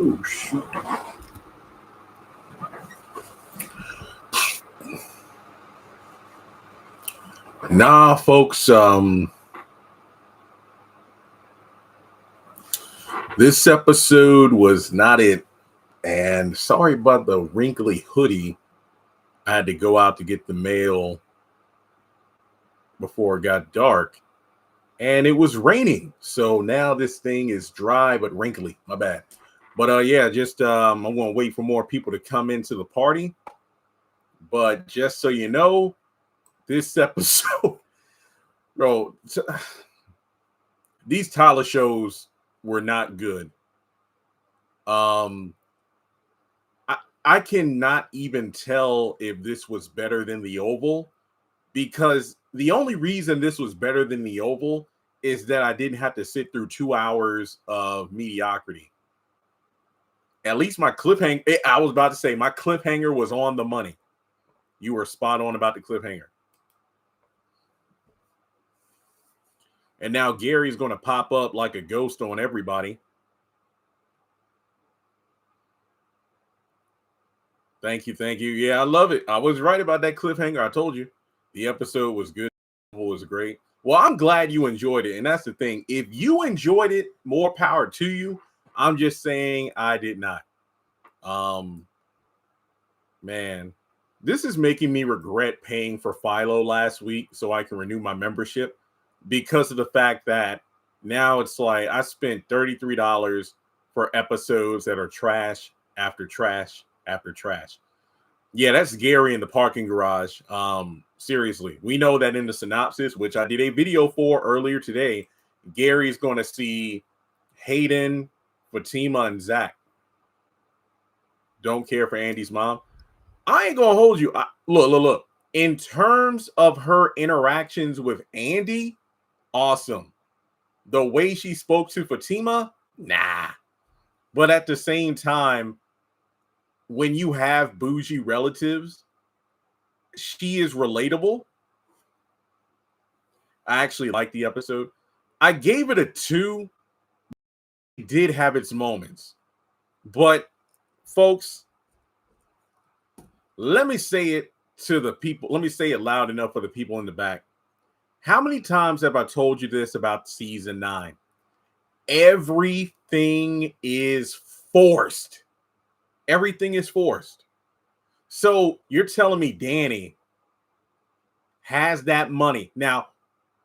Oh, shoot. Nah, folks, this episode was not it. And sorry about the wrinkly hoodie. I had to go out to get the mail before it got dark. And it was raining. So now this thing is dry but wrinkly. My bad. But yeah, just I'm going to wait for more people to come into the party. But just so you know, this episode, bro, these Tyler shows were not good. I cannot even tell if this was better than the Oval, because the only reason this was better than the Oval is that I didn't have to sit through 2 hours of mediocrity. At least my cliffhanger, I was about to say, my cliffhanger was on the money. You were spot on about the cliffhanger. And now Gary's going to pop up like a ghost on everybody. Thank you. Yeah, I love it. I was right about that cliffhanger. I told you. The episode was good. It was great. Well, I'm glad you enjoyed it. And that's the thing. If you enjoyed it, more power to you. I'm just saying I did not. Man, this is making me regret paying for Philo last week so I can renew my membership, because of the fact that now it's like I spent $33 for episodes that are trash after trash after trash. Yeah, that's Gary in the parking garage. Seriously, we know that in the synopsis, which I did a video for earlier today, Gary's going to see Hayden, Fatima, and Zach. Don't care for Andy's mom. I ain't gonna hold you. Look. In terms of her interactions with Andy, awesome. The way she spoke to Fatima, nah. But at the same time, when you have bougie relatives, she is relatable. I actually like the episode. I gave it a 2. It did have its moments. But, folks, let me say it to the people. Let me say it loud enough for the people in the back. How many times have I told you this about season 9? Everything is forced. Everything is forced. So you're telling me Danny has that money. Now,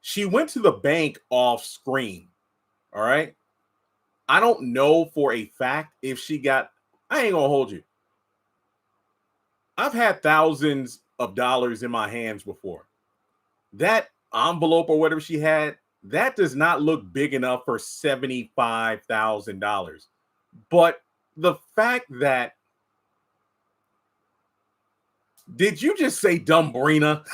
she went to the bank off screen. All right. I don't know for a fact if she got, I ain't gonna hold you. I've had thousands of dollars in my hands before. That envelope or whatever she had, that does not look big enough for $75,000. But the fact that, did you just say Dumbrina?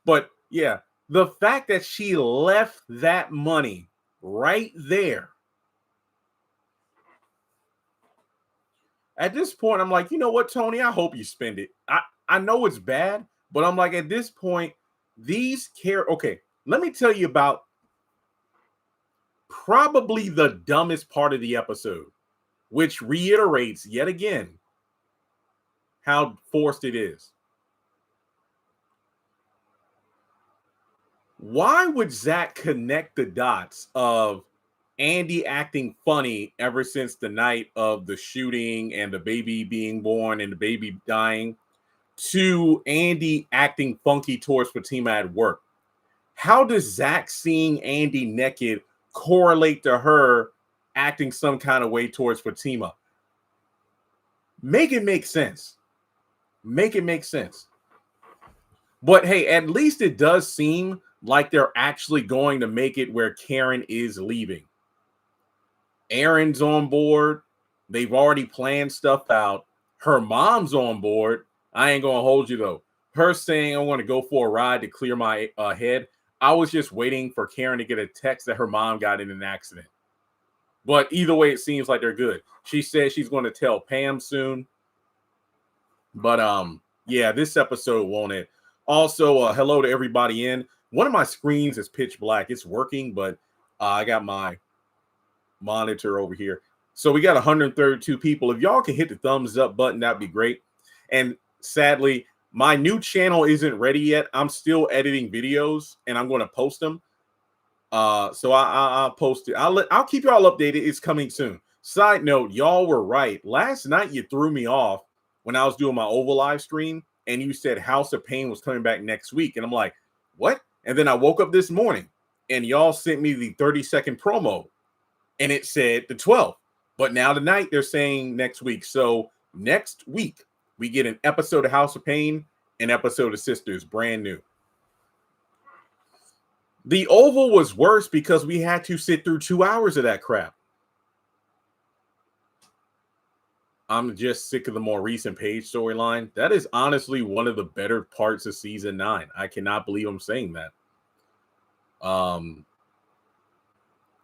But yeah, the fact that she left that money right there. At this point, I'm like, you know what, Tony? I hope you spend it. I know it's bad, but I'm like, at this point, okay, let me tell you about probably the dumbest part of the episode, which reiterates yet again how forced it is. Why would Zach connect the dots of Andy acting funny ever since the night of the shooting and the baby being born and the baby dying to Andy acting funky towards Fatima at work? How does Zach seeing Andy naked correlate to her acting some kind of way towards Fatima? Make it make sense. Make it make sense. But hey, at least it does seem like they're actually going to make it where Karen is leaving. Aaron's on board. They've already planned stuff out. Her mom's on board. I ain't going to hold you, though. Her saying, I want to go for a ride to clear my head. I was just waiting for Karen to get a text that her mom got in an accident. But either way, it seems like they're good. She says she's going to tell Pam soon. But yeah, this episode won't it. Also, hello to everybody in. One of my screens is pitch black. It's working, but I got my monitor over here. So we got 132 people. If y'all can hit the thumbs up button, that'd be great. And sadly, my new channel isn't ready yet. I'm still editing videos and I'm going to post them. So I'll post it. I'll keep y'all updated. It's coming soon. Side note, y'all were right. Last night you threw me off when I was doing my Oval live stream, and you said House of Pain was coming back next week, and I'm like, what? And then I woke up this morning, and y'all sent me the 30-second promo, and it said the 12th. But now tonight they're saying next week. So next week we get an episode of House of Pain, an episode of Sisters, brand new. The Oval was worse because we had to sit through 2 hours of that crap. I'm just sick of the more recent Paige storyline. That is honestly one of the better parts of season 9. I cannot believe I'm saying that.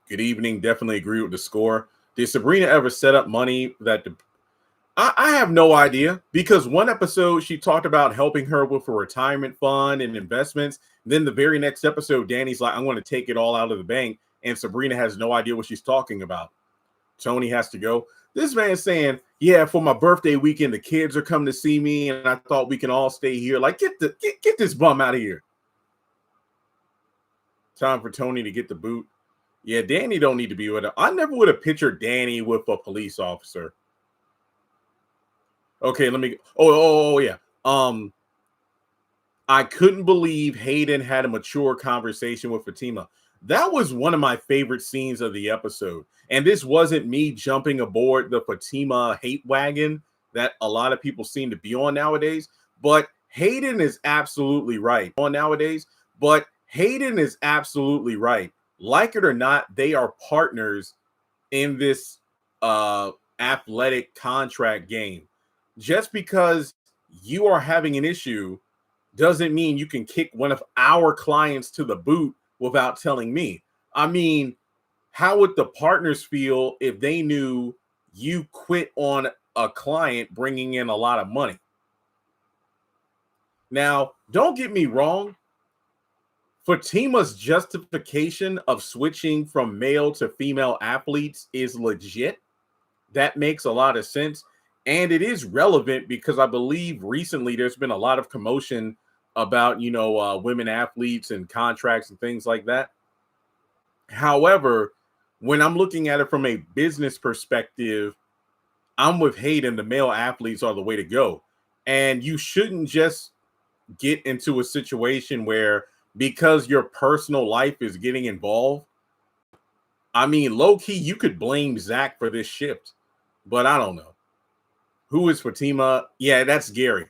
Good evening. Definitely agree with the score. Did Sabrina ever set up money that I have no idea, because one episode she talked about helping her with a retirement fund and investments. Then the very next episode, Danny's like, I'm going to take it all out of the bank. And Sabrina has no idea what she's talking about. Tony has to go. This man's saying, yeah, for my birthday weekend, the kids are coming to see me, and I thought we can all stay here. Like, get this bum out of here. Time for Tony to get the boot. Yeah, Danny don't need to be with her. I never would have pictured Danny with a police officer. Okay, let me. Oh, yeah. I couldn't believe Hayden had a mature conversation with Fatima. That was one of my favorite scenes of the episode. And this wasn't me jumping aboard the Fatima hate wagon that a lot of people seem to be on nowadays. But Hayden is absolutely right. Like it or not, they are partners in this athletic contract game. Just because you are having an issue doesn't mean you can kick one of our clients to the boot without telling me. I mean, how would the partners feel if they knew you quit on a client bringing in a lot of money? Now, don't get me wrong. Fatima's justification of switching from male to female athletes is legit. That makes a lot of sense. And it is relevant because I believe recently there's been a lot of commotion about, women athletes and contracts and things like that. However, when I'm looking at it from a business perspective, I'm with Hayden. The male athletes are the way to go. And you shouldn't just get into a situation where, because your personal life is getting involved, I mean, low key, you could blame Zach for this shift, but I don't know. Who is Fatima? Yeah, that's Gary.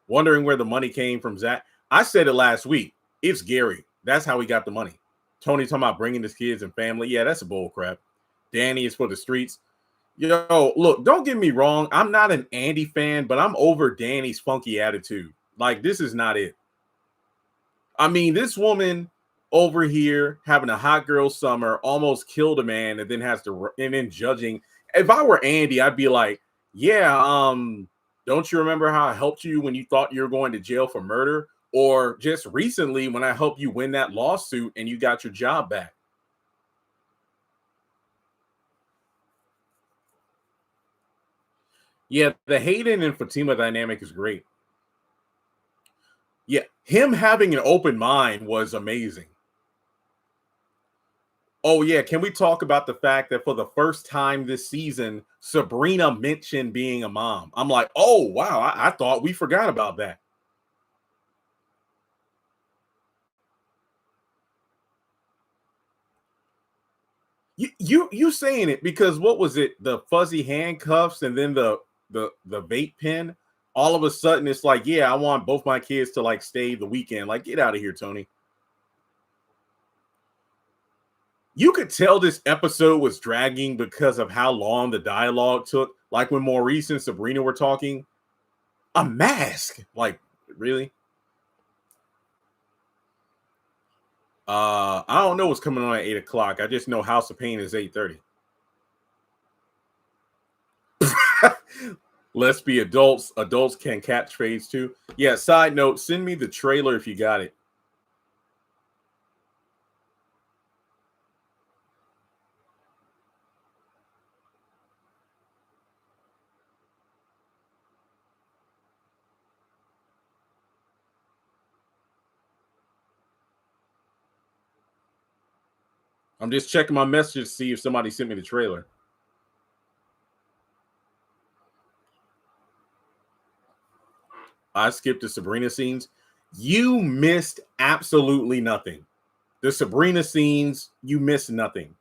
Wondering where the money came from, Zach. I said it last week. It's Gary. That's how he got the money. Tony talking about bringing his kids and family. Yeah, that's a bull crap. Danny is for the streets. Yo, look, don't get me wrong. I'm not an Andy fan, but I'm over Danny's funky attitude. Like, this is not it. I mean, this woman over here having a hot girl summer, almost killed a man, and then judging. If I were Andy, I'd be like, yeah, don't you remember how I helped you when you thought you were going to jail for murder? Or just recently when I helped you win that lawsuit and you got your job back. Yeah, the Hayden and Fatima dynamic is great. Yeah, him having an open mind was amazing. Oh, yeah. Can we talk about the fact that for the first time this season, Sabrina mentioned being a mom? I'm like, oh, wow. I thought we forgot about that. You saying it because what was it? The fuzzy handcuffs and then the vape pen. All of a sudden, it's like, yeah, I want both my kids to like stay the weekend. Like, get out of here, Tony. You could tell this episode was dragging because of how long the dialogue took. Like when Maurice and Sabrina were talking, a mask. Like, really? I don't know what's coming on at 8 o'clock. I just know House of Pain is 8:30. Let's be adults. Adults can catch phase 2. Yeah, side note, send me the trailer if you got it. I'm just checking my messages to see if somebody sent me the trailer. I skipped the Sabrina scenes. You missed absolutely nothing. The Sabrina scenes, you missed nothing.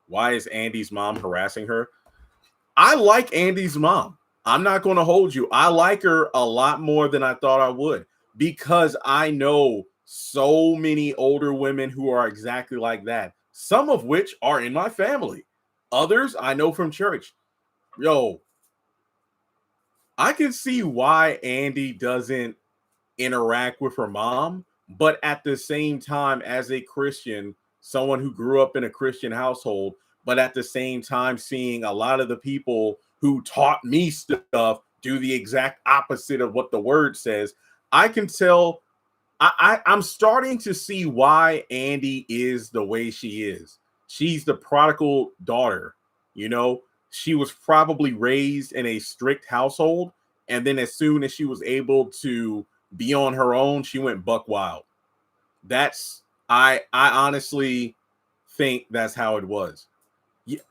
Why is Andy's mom harassing her? I like Andy's mom. I'm not going to hold you. I like her a lot more than I thought I would because I know so many older women who are exactly like that, some of which are in my family. Others I know from church. Yo, I can see why Andy doesn't interact with her mom, but at the same time, as a Christian, someone who grew up in a Christian household, but at the same time, seeing a lot of the people who taught me stuff do the exact opposite of what the word says, I can tell. I'm starting to see why Andy is the way she is. She's the prodigal daughter. You know, she was probably raised in a strict household, and then as soon as she was able to be on her own, she went buck wild. That's I honestly think that's how it was. Yeah,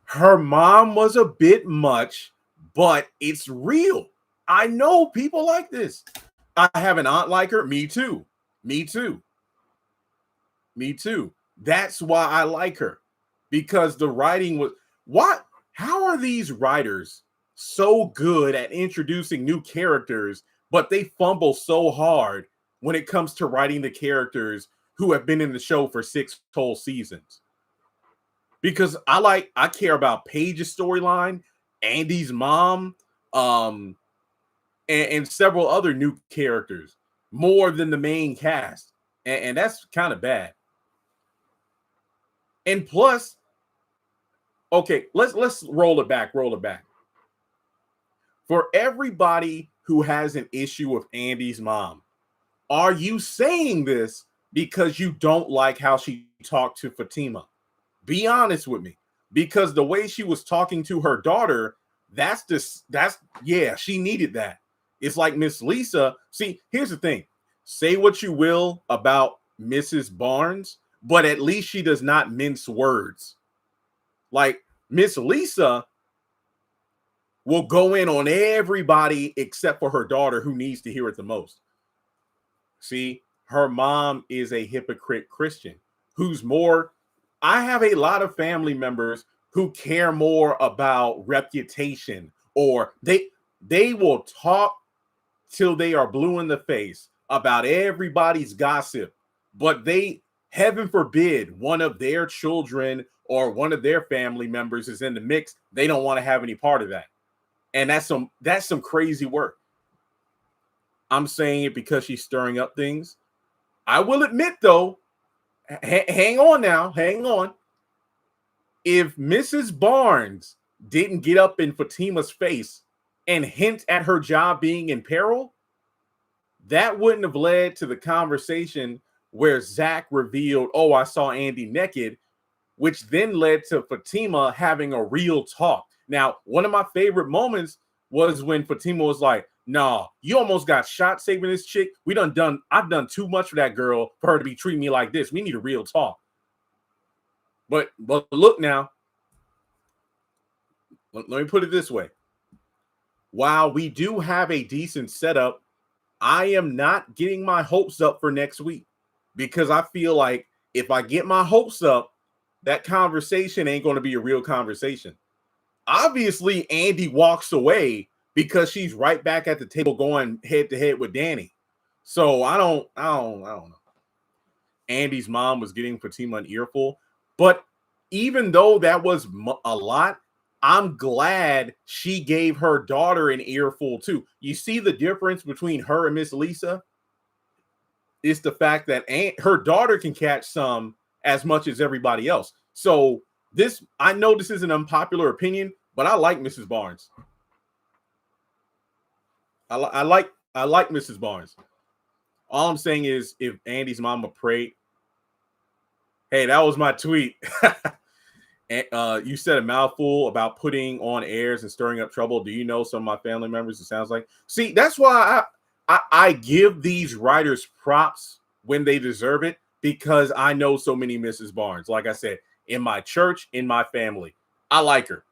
her mom was a bit much, but it's real. I know people like this. I have an aunt like her. Me too. Me too. Me too. That's why I like her, because the writing was what? How are these writers so good at introducing new characters, but they fumble so hard when it comes to writing the characters who have been in the show for 6 whole seasons? Because I care about Paige's storyline, Andy's mom, um, and several other new characters more than the main cast, and that's kind of bad. And plus, okay, let's roll it back. Roll it back. For everybody who has an issue with Andy's mom, are you saying this because you don't like how she talked to Fatima? Be honest with me, because the way she was talking to her daughter, that's yeah, she needed that. It's like Miss Lisa. See, here's the thing. Say what you will about Mrs. Barnes, but at least she does not mince words. Like Miss Lisa will go in on everybody except for her daughter who needs to hear it the most. See, her mom is a hypocrite Christian who's more. I have a lot of family members who care more about reputation, or they will talk till they are blue in the face about everybody's gossip, but they, heaven forbid, one of their children or one of their family members is in the mix. They don't want to have any part of that. And that's some crazy work. I'm saying it because she's stirring up things. I will admit though, hang on now, hang on. If Mrs. Barnes didn't get up in Fatima's face and hint at her job being in peril, that wouldn't have led to the conversation where Zach revealed, "Oh, I saw Andy naked," which then led to Fatima having a real talk. Now, one of my favorite moments was when Fatima was like, "Nah, you almost got shot saving this chick. I've done too much for that girl for her to be treating me like this. We need a real talk." But look now, let me put it this way. While we do have a decent setup, I am not getting my hopes up for next week, because I feel like if I get my hopes up, that conversation ain't going to be a real conversation. Obviously, Andy walks away because she's right back at the table going head to head with Danny. So I don't know. Andy's mom was getting Fatima an earful, but even though that was a lot, I'm glad she gave her daughter an earful too. You see the difference between her and Miss Lisa? It's the fact that her daughter can catch some as much as everybody else. So this, I know this is an unpopular opinion, but I like Mrs. Barnes. I like Mrs. Barnes. All I'm saying is, if Andy's mama prayed, hey, that was my tweet. You said a mouthful about putting on airs and stirring up trouble. Do you know some of my family members? It sounds like. See, that's why I give these writers props when they deserve it. because I know so many Mrs. Barnes. Like I said, in my church, in my family, I like her.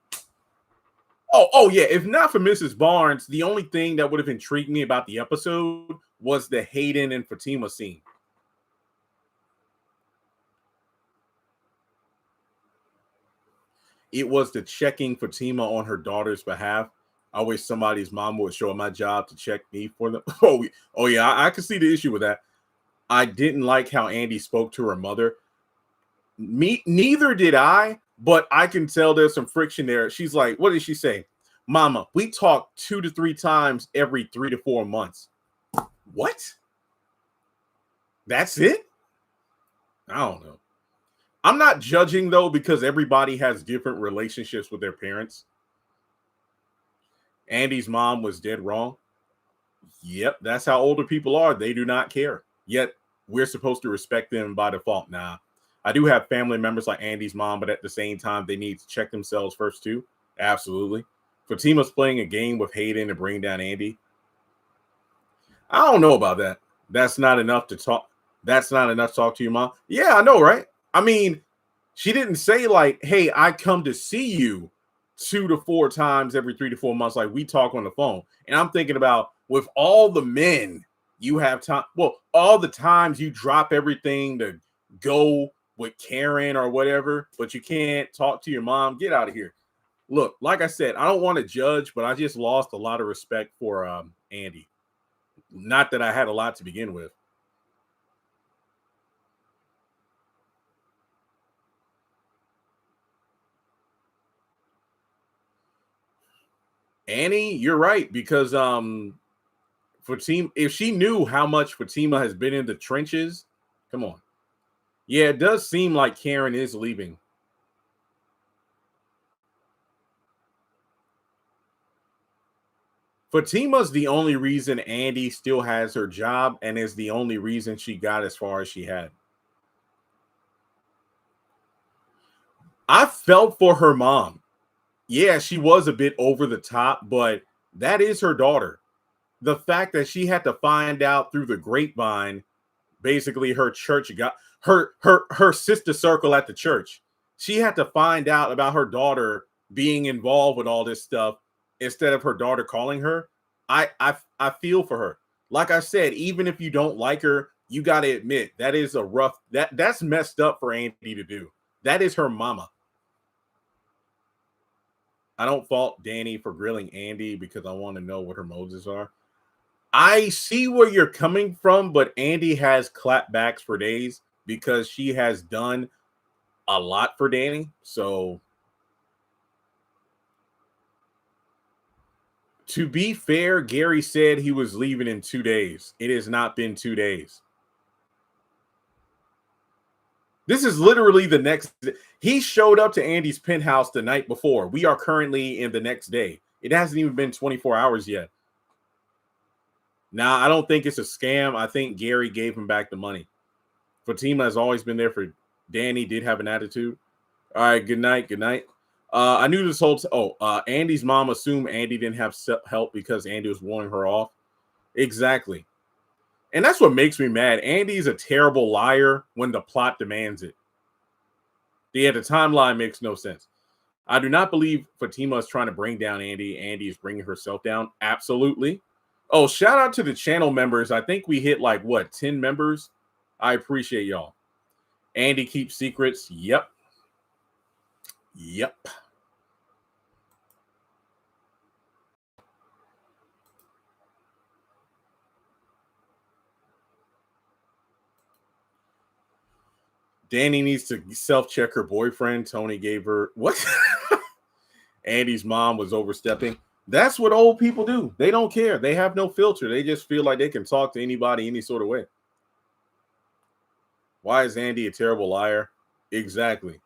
Oh yeah. If not for Mrs. Barnes, the only thing that would have intrigued me about the episode was the Hayden and Fatima scene. It was the checking Fatima on her daughter's behalf. I wish somebody's mom would show up my job to check me for them. Oh yeah, I can see the issue with that. I didn't like how Andy spoke to her mother. Me, neither did I, but I can tell there's some friction there. She's like, what did she say? Mama, we talk 2 to 3 times every 3 to 4 months. What? That's it? I don't know. I'm not judging though, because everybody has different relationships with their parents. Andy's mom was dead wrong. Yep, that's how older people are. They do not care. Yet we're supposed to respect them by default. Nah, I do have family members like Andy's mom, but at the same time, they need to check themselves first too. Absolutely. Fatima's playing a game with Hayden to bring down Andy. I don't know about that. That's not enough to talk. That's not enough to talk to your mom. Yeah, I know, right? I mean, she didn't say like, "Hey, I come to see you 2 to 4 times every 3 to 4 months," like we talk on the phone. And I'm thinking about with all the men you have time, well, all the times you drop everything to go with Karen or whatever, but you can't talk to your mom. Get out of here. Look, like I said, I don't want to judge, but I just lost a lot of respect for Andy. Not that I had a lot to begin with. Annie, you're right, because Fatima, if she knew how much Fatima has been in the trenches, come on. Yeah, it does seem like Karen is leaving. Fatima's the only reason Andy still has her job and is the only reason she got as far as she had. I felt for her mom. Yeah, she was a bit over the top, but that is her daughter. The fact that she had to find out through the grapevine, basically her church got her sister circle at the church. She had to find out about her daughter being involved with all this stuff instead of her daughter calling her. I feel for her. Like I said, even if you don't like her, you got to admit that is a rough that's messed up for Andy to do. That is her mama. I don't fault Danny for grilling Andy because I want to know what her motives are. I see where you're coming from, but Andy has clapbacks for days because she has done a lot for Danny. So, to be fair, Gary said he was leaving in 2 days. It has not been 2 days. This is literally the next. He showed up to Andy's penthouse the night before. We are currently in the next day. It hasn't even been 24 hours yet. Now, I don't think it's a scam. I think Gary gave him back the money. Fatima has always been there for Danny, did have an attitude. All right, good night. Good night. I knew this whole Andy's mom assumed Andy didn't have help because Andy was warning her off. Exactly. And that's what makes me mad. Andy's a terrible liar when the plot demands it. Yeah, the timeline makes no sense. I do not believe Fatima is trying to bring down Andy. Andy is bringing herself down. Absolutely. Oh, shout out to the channel members. I think we hit like what, 10 members? I appreciate y'all. Andy keeps secrets. Yep. Yep. Danny needs to self-check her boyfriend. Tony gave her what? Andy's mom was overstepping. That's what old people do. They don't care. They have no filter. They just feel like they can talk to anybody any sort of way. Why is Andy a terrible liar? Exactly.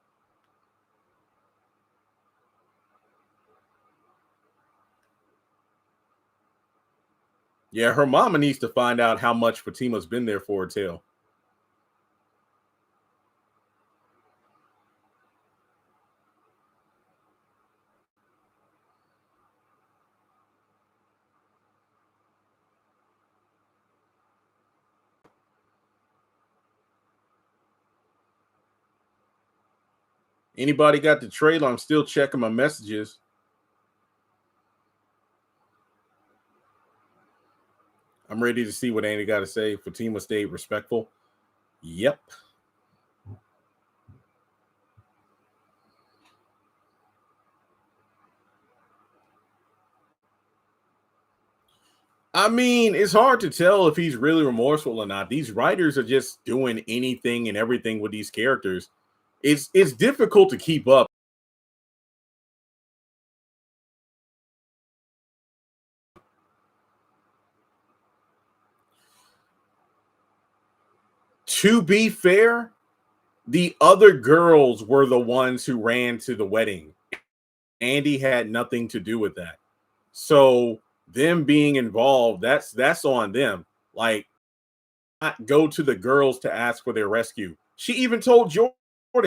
Yeah, her mama needs to find out how much Fatima's been there for a tale. Anybody got the trailer? I'm still checking my messages. I'm ready to see what Andy got to say. Fatima stayed respectful. Yep. I mean, it's hard to tell if he's really remorseful or not. These writers are just doing anything and everything with these characters. It's difficult to keep up. To be fair, the other girls were the ones who ran to the wedding. Andy had nothing to do with that. So them being involved, that's on them. Like, not go to the girls to ask for their rescue. She even told Jordan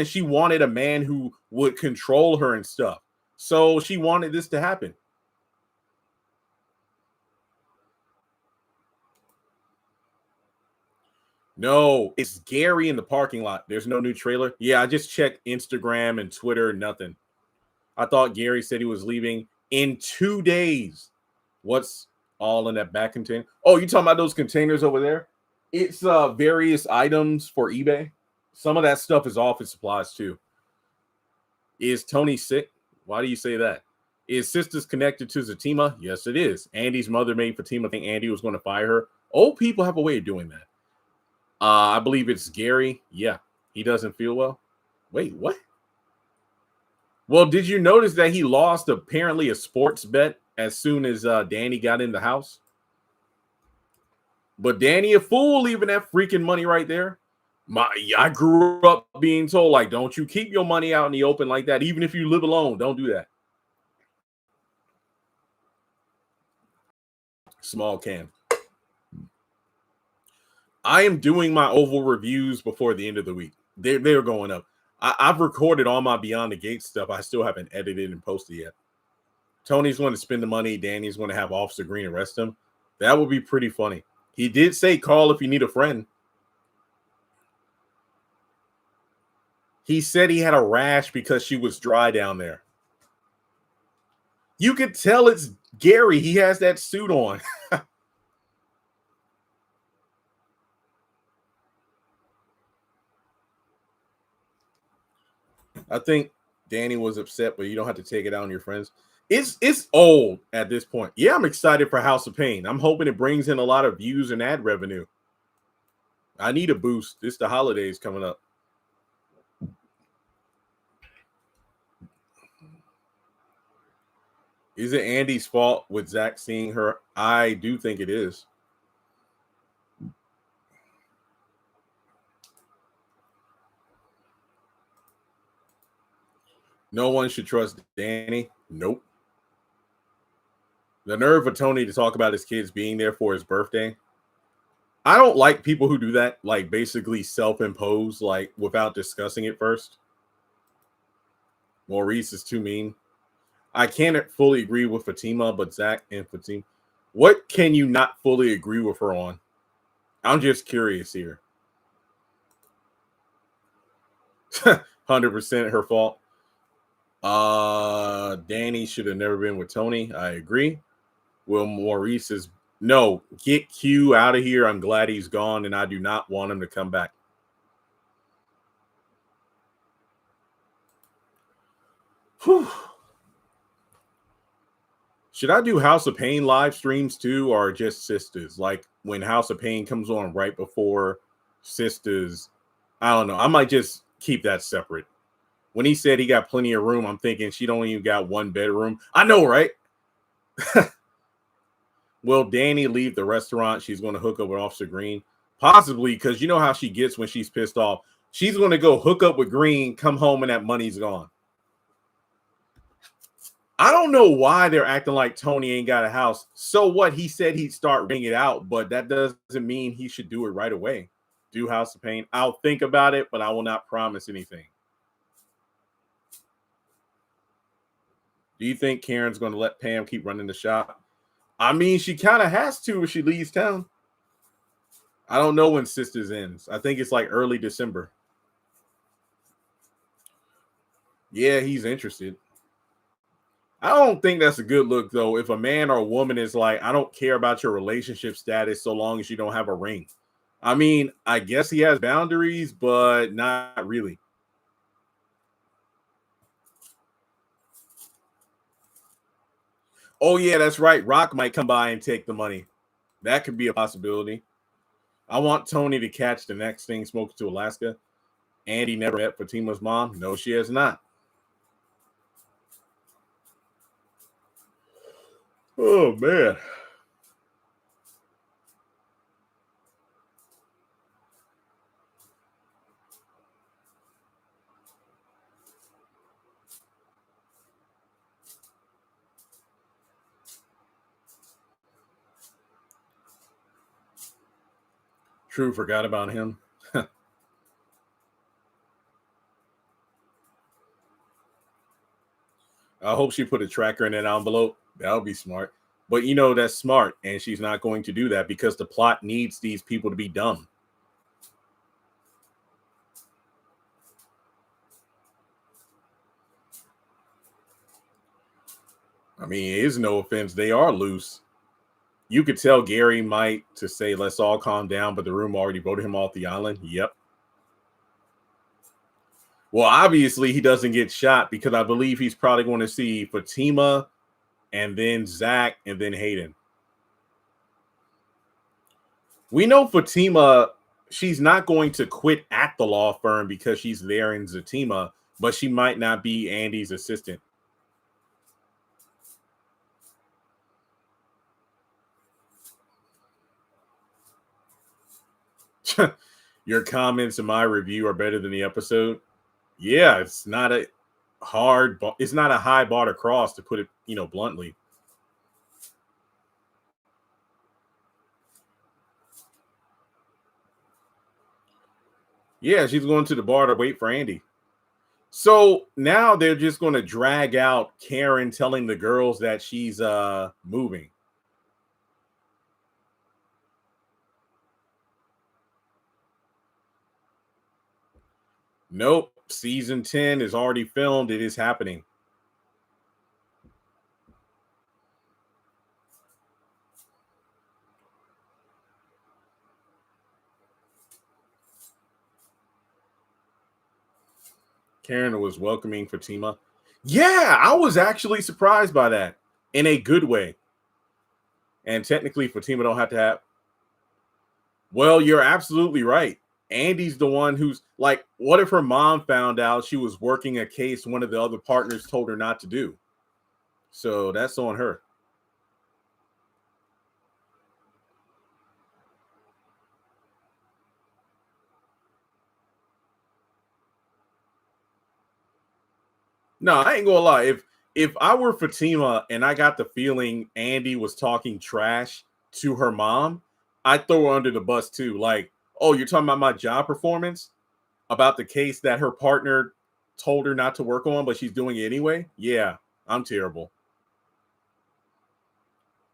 she wanted a man who would control her and stuff. So she wanted this to happen. No, it's Gary in the parking lot. There's no new trailer. Yeah, I just checked Instagram and Twitter, nothing. I thought Gary said he was leaving in 2 days. What's all in that back container? Oh, you talking about those containers over there? It's various items for eBay. Some of that stuff is office supplies too. Is Tony sick? Why do you say that? Is Sistas connected to Zatima? Yes, it is. Andy's mother made Fatima think Andy was going to fire her. Old people have a way of doing that. I believe it's Gary. Yeah, he doesn't feel well. Wait, what? Well, did you notice that he lost apparently a sports bet as soon as Danny got in the house? But Danny a fool leaving that freaking money right there. I grew up being told, like, don't you keep your money out in the open like that. Even if you live alone, don't do that. Small can. I am doing my oval reviews before the end of the week. They're going up. I've recorded all my Beyond the Gate stuff. I still haven't edited and posted yet. Tony's going to spend the money. Danny's going to have Officer Green arrest him. That would be pretty funny. He did say call if you need a friend. He said he had a rash because she was dry down there. You could tell it's Gary. He has that suit on. I think Danny was upset, but you don't have to take it out on your friends. It's old at this point. Yeah, I'm excited for House of Pain. I'm hoping it brings in a lot of views and ad revenue. I need a boost. It's the holidays coming up. Is it Andy's fault with Zach seeing her? I do think it is. No one should trust Danny. Nope. The nerve of Tony to talk about his kids being there for his birthday. I don't like people who do that, like basically self-impose, like without discussing it first. Maurice is too mean. I can't fully agree with Fatima, but Zach and Fatima, what can you not fully agree with her on? I'm just curious here. 100% her fault. Danny should have never been with Tony. I agree. Will Maurice is no, get Q out of here. I'm glad he's gone, and I do not want him to come back. Whew. Should I do House of Pain live streams too, or just Sisters? Like when House of Pain comes on right before Sisters, I don't know. I might just keep that separate. When he said he got plenty of room, I'm thinking she don't even got one bedroom. I know, right? Will Danny leave the restaurant? She's going to hook up with Officer Green. Possibly, because you know how she gets when she's pissed off. She's going to go hook up with Green, come home, and that money's gone. I don't know why they're acting like Tony ain't got a house. So what? He said he'd start renting it out, but that doesn't mean he should do it right away. Do House of Pain. I'll think about it, but I will not promise anything. Do you think Karen's going to let Pam keep running the shop? I mean, she kind of has to if she leaves town. I don't know when Sisters ends. I think it's like early December. Yeah, he's interested. I don't think that's a good look though. If a man or a woman is like, I don't care about your relationship status so long as you don't have a ring. I mean, I guess he has boundaries, but not really. Oh yeah, that's right. Rock might come by and take the money. That could be a possibility. I want Tony to catch the next thing smoking to Alaska. Andy never met Fatima's mom. No, she has not. Oh man. True, forgot about him. I hope she put a tracker in an envelope. That would be smart. But you know, that's smart. And she's not going to do that because the plot needs these people to be dumb. I mean, it is no offense. They are loose. You could tell Gary might to say, let's all calm down, but the room already voted him off the island. Yep. Well, obviously, he doesn't get shot because I believe he's probably going to see Fatima and then Zach and then Hayden. We know Fatima, she's not going to quit at the law firm because she's there in Zatima, but she might not be Andy's assistant. Your comments in my review are better than the episode. Yeah, it's not a high bar to cross, to put it, bluntly. Yeah, she's going to the bar to wait for Andy. So now they're just going to drag out Karen telling the girls that she's moving. Nope, season 10 is already filmed. It is happening. Karen was welcoming Fatima. Yeah, I was actually surprised by that in a good way. And technically, Fatima don't have to have. Well, you're absolutely right. Andy's the one who's like, what if her mom found out she was working a case one of the other partners told her not to do? So that's on her. No, I ain't gonna lie. If I were Fatima and I got the feeling Andy was talking trash to her mom, I'd throw her under the bus too. Like, oh, you're talking about my job performance? About the case that her partner told her not to work on, but she's doing it anyway? Yeah, I'm terrible.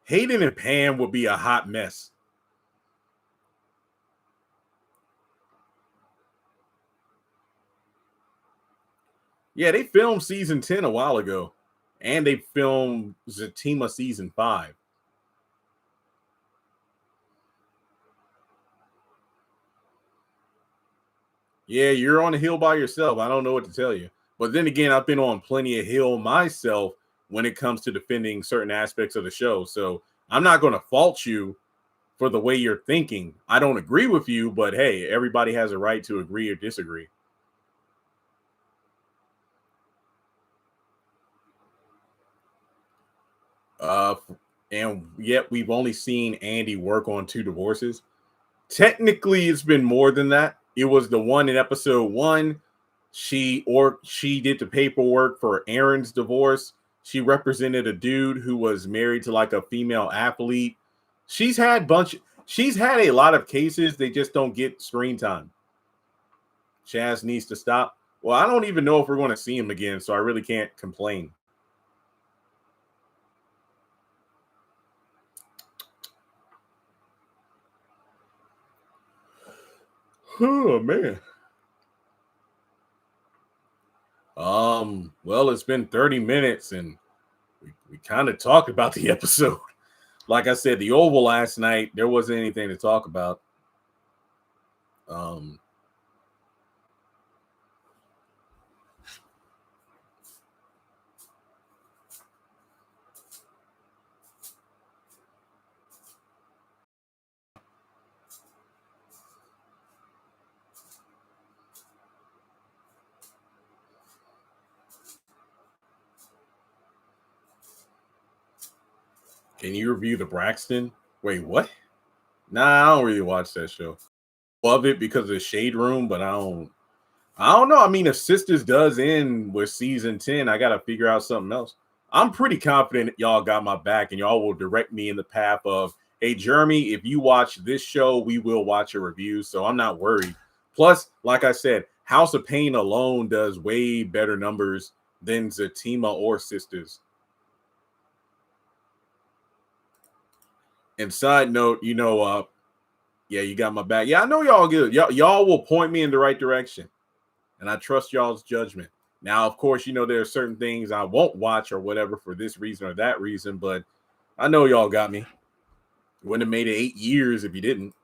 Hayden and Pam would be a hot mess. Yeah, they filmed season 10 a while ago. And they filmed Zatima season 5. Yeah, you're on the hill by yourself. I don't know what to tell you. But then again, I've been on plenty of hill myself when it comes to defending certain aspects of the show. So I'm not going to fault you for the way you're thinking. I don't agree with you, but hey, everybody has a right to agree or disagree. Uh, and yet we've only seen Andy work on 2 divorces. Technically, it's been more than that. It was the one in episode 1. She did the paperwork for Aaron's divorce. She represented a dude who was married to like a female athlete. She's had bunch. She's had a lot of cases. They just don't get screen time. Chaz needs to stop. Well, I don't even know if we're going to see him again, so I really can't complain. Oh man. Well, it's been 30 minutes and we kind of talked about the episode. Like I said, the Oval last night, there wasn't anything to talk about. Um, can you review the Braxton? Wait, what? Nah, I don't really watch that show. Love it because of the Shade Room, but I don't know. I mean, if Sisters does end with season 10, I gotta figure out something else. I'm pretty confident y'all got my back and y'all will direct me in the path of, hey, Jeremy, if you watch this show, we will watch your review. So I'm not worried. Plus, like I said, House of Pain alone does way better numbers than Zatima or Sisters. And side note, yeah, you got my back. Yeah, I know y'all good. Y'all will point me in the right direction. And I trust y'all's judgment. Now, of course, there are certain things I won't watch or whatever for this reason or that reason, but I know y'all got me. Wouldn't have made it 8 years if you didn't.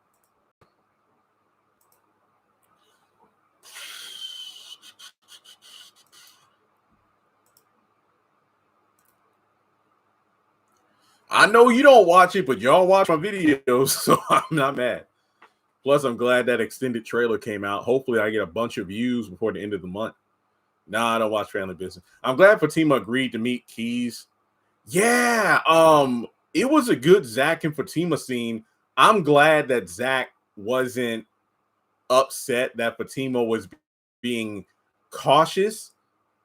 I know you don't watch it, but y'all watch my videos, so I'm not mad. Plus, I'm glad that extended trailer came out. Hopefully, I get a bunch of views before the end of the month. Nah, I don't watch Family Business. I'm glad Fatima agreed to meet Keys. Yeah, it was a good Zach and Fatima scene. I'm glad that Zach wasn't upset that Fatima was being cautious.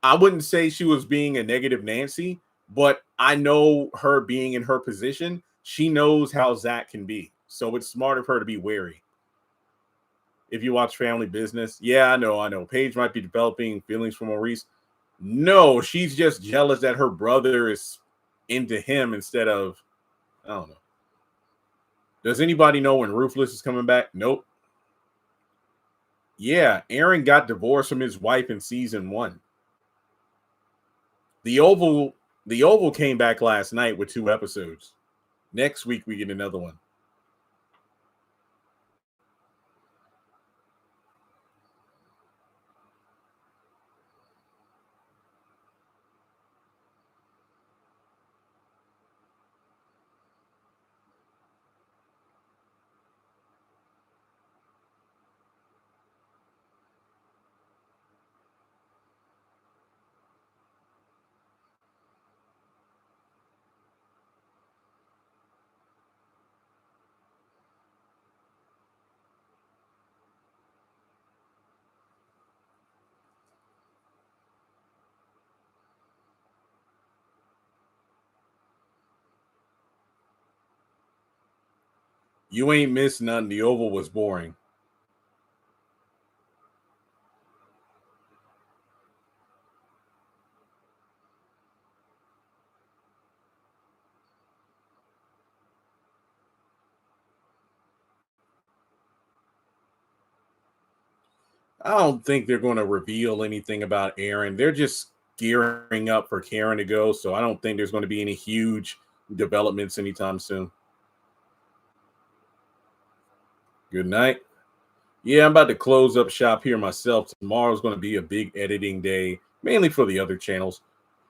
I wouldn't say she was being a negative Nancy, but I know her being in her position, she knows how Zach can be. So it's smart of her to be wary. If you watch Family Business, yeah, I know. Paige might be developing feelings for Maurice. No, she's just jealous that her brother is into him instead of, I don't know. Does anybody know when Ruthless is coming back? Nope. Yeah, Aaron got divorced from his wife in season 1. The Oval, the Oval came back last night with 2 episodes. Next week we get another one. You ain't missed none. The Oval was boring. I don't think they're going to reveal anything about Aaron. They're just gearing up for Karen to go, so I don't think there's going to be any huge developments anytime soon. Good night. Yeah, I'm about to close up shop here myself. Tomorrow's going to be a big editing day, mainly for the other channels.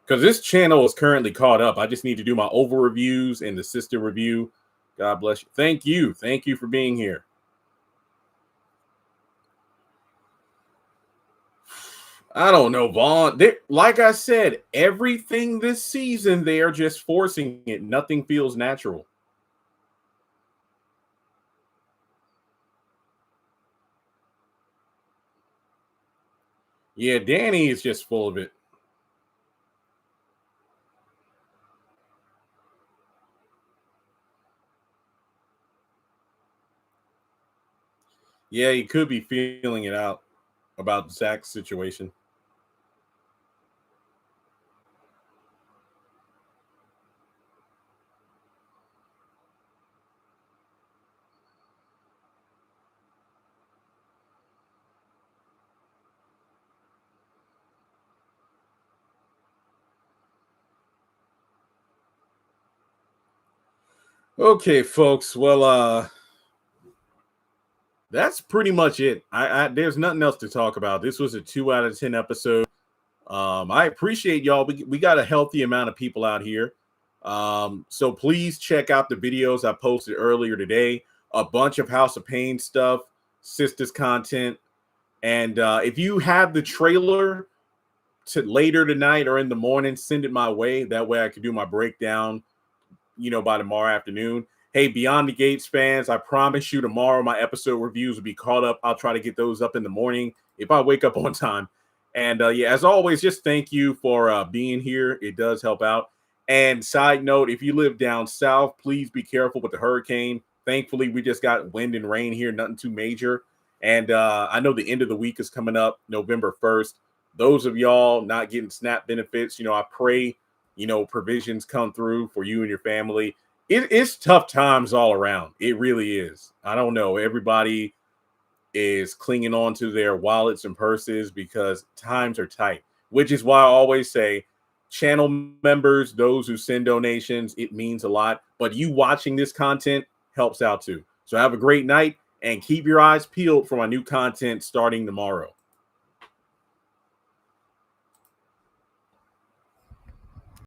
Because this channel is currently caught up. I just need to do my over reviews and the sister review. God bless you. Thank you. Thank you for being here. I don't know, Vaughn. Like I said, everything this season, they are just forcing it. Nothing feels natural. Yeah, Danny is just full of it. Yeah, he could be feeling it out about Zach's situation. Okay, folks. Well, that's pretty much it. I there's nothing else to talk about. This was a 2 out of 10 episode. I appreciate y'all. We got a healthy amount of people out here. So please check out the videos I posted earlier today. A bunch of House of Pain stuff, Sistas content, and if you have the trailer to later tonight or in the morning, send it my way. That way I can do my breakdown, by tomorrow afternoon. Hey, Beyond the Gates fans, I promise you tomorrow my episode reviews will be caught up. I'll try to get those up in the morning if I wake up on time. And yeah, as always, just thank you for being here. It does help out. And side note, if you live down south, please be careful with the hurricane. Thankfully, we just got wind and rain here, nothing too major. And I know the end of the week is coming up, November 1st. Those of y'all not getting SNAP benefits, I pray provisions come through for you and your family. It's tough times all around. It really is. I don't know. Everybody is clinging on to their wallets and purses because times are tight, which is why I always say channel members, those who send donations, it means a lot. But you watching this content helps out too. So have a great night and keep your eyes peeled for my new content starting tomorrow.